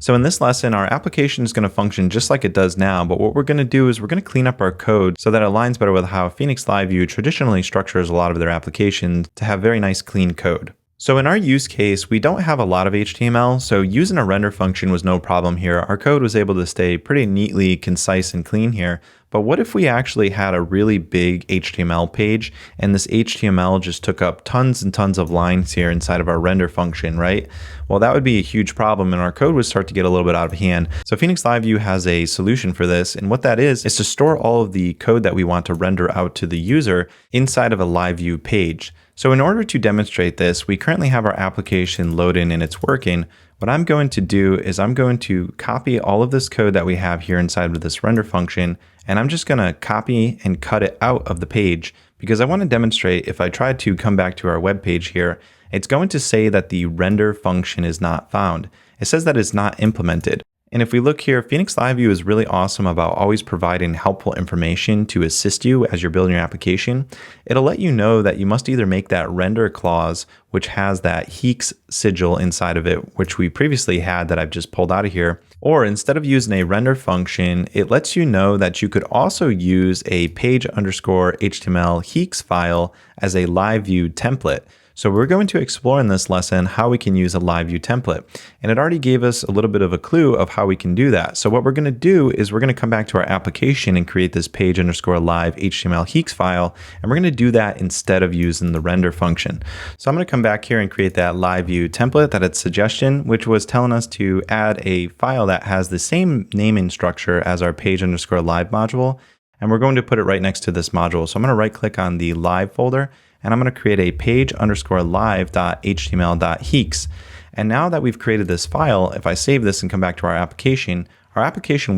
So in this lesson, our application is going to function just like it does now, but what we're going to do is we're going to clean up our code so that it aligns better with how Pheonix LiveView traditionally structures a lot of their applications to have very nice clean code. So in our use case, we don't have a lot of HTML, so using a render function was no problem here. Our code was able to stay pretty neatly concise and clean here. But what if we actually had a really big HTML page and this HTML just took up tons and tons of lines here inside of our render function, right? Well, that would be a huge problem and our code would start to get a little bit out of hand. So Pheonix LiveView has a solution for this. And what that is to store all of the code that we want to render out to the user inside of a LiveView page. So in order to demonstrate this, we currently have our application loaded and it's working. What I'm going to do is I'm going to copy all of this code that we have here inside of this render function, and I'm just going to copy and cut it out of the page because I want to demonstrate if I try to come back to our web page here, it's going to say that the render function is not found. It says that it's not implemented. And if we look here, Pheonix LiveView is really awesome about always providing helpful information to assist you as you're building your application. It'll let you know that you must either make that render clause, which has that Pheonix sigil inside of it, which we previously had that I've just pulled out of here, or instead of using a render function, it lets you know that you could also use a page_html Pheonix file as a LiveView template. So we're going to explore in this lesson how we can use a LiveView template. And it already gave us a little bit of a clue of how we can do that. So what we're going to do is we're going to come back to our application and create this page_live HTML Pheonix file. And we're going to do that instead of using the render function. So I'm going to come back here and create that LiveView template that it's suggestion, which was telling us to add a file that has the same naming structure as our page_live module. And we're going to put it right next to this module. So I'm going to right click on the live folder and I'm going to create a page_live.html.pheonix. And now that we've created this file, if I save this and come back to our application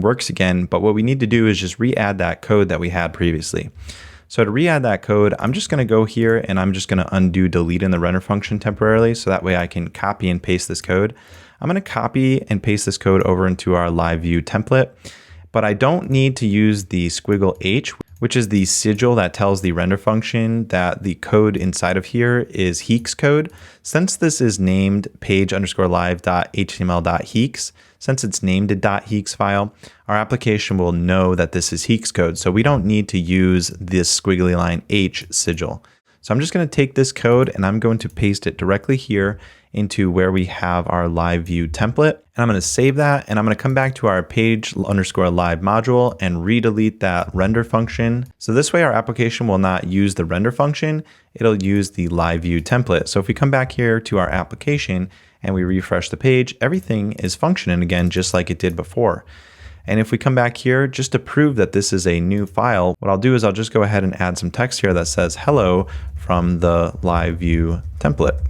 works again, but what we need to do is just re-add that code that we had previously. So to re-add that code, I'm just going to go here and I'm just going to undo delete in the render function temporarily so that way I can copy and paste this code. I'm going to copy and paste this code over into our LiveView template, but I don't need to use the squiggle H, which is the sigil that tells the render function that the code inside of here is Pheonix code. Since this is named page_live.html.pheonix, since it's named a .pheonix file, our application will know that this is Pheonix code. So we don't need to use this squiggly line H sigil. So I'm just going to take this code and I'm going to paste it directly here into where we have our LiveView template. And I'm going to save that and I'm going to come back to our page_live module and redelete that render function. So this way our application will not use the render function, it'll use the LiveView template. So if we come back here to our application and we refresh the page, everything is functioning again just like it did before. And if we come back here, just to prove that this is a new file, what I'll do is I'll just go ahead and add some text here that says hello from the LiveView template.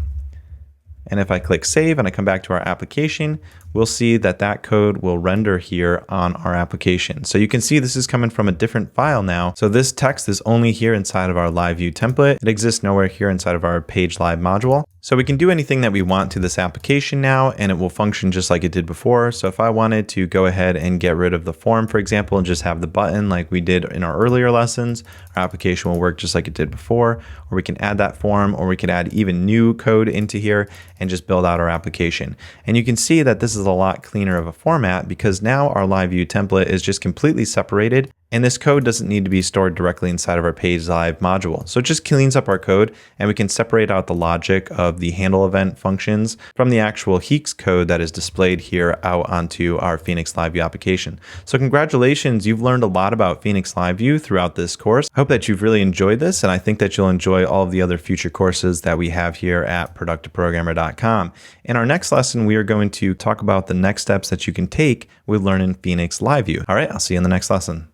And if I click save and I come back to our application, we'll see that that code will render here on our application. So you can see this is coming from a different file now. So this text is only here inside of our LiveView template. It exists nowhere here inside of our page live module. So we can do anything that we want to this application now, and it will function just like it did before. So if I wanted to go ahead and get rid of the form, for example, and just have the button like we did in our earlier lessons, our application will work just like it did before, or we can add that form, or we could add even new code into here and just build out our application. And you can see that this is a lot cleaner of a format because now our LiveView template is just completely separated. And this code doesn't need to be stored directly inside of our page live module. So it just cleans up our code and we can separate out the logic of the handle event functions from the actual Pheonix code that is displayed here out onto our Pheonix LiveView application. So congratulations, you've learned a lot about Pheonix LiveView throughout this course. I hope that you've really enjoyed this, and I think that you'll enjoy all of the other future courses that we have here at productiveprogrammer.com. In our next lesson, we are going to talk about the next steps that you can take with learning Pheonix LiveView. All right, I'll see you in the next lesson.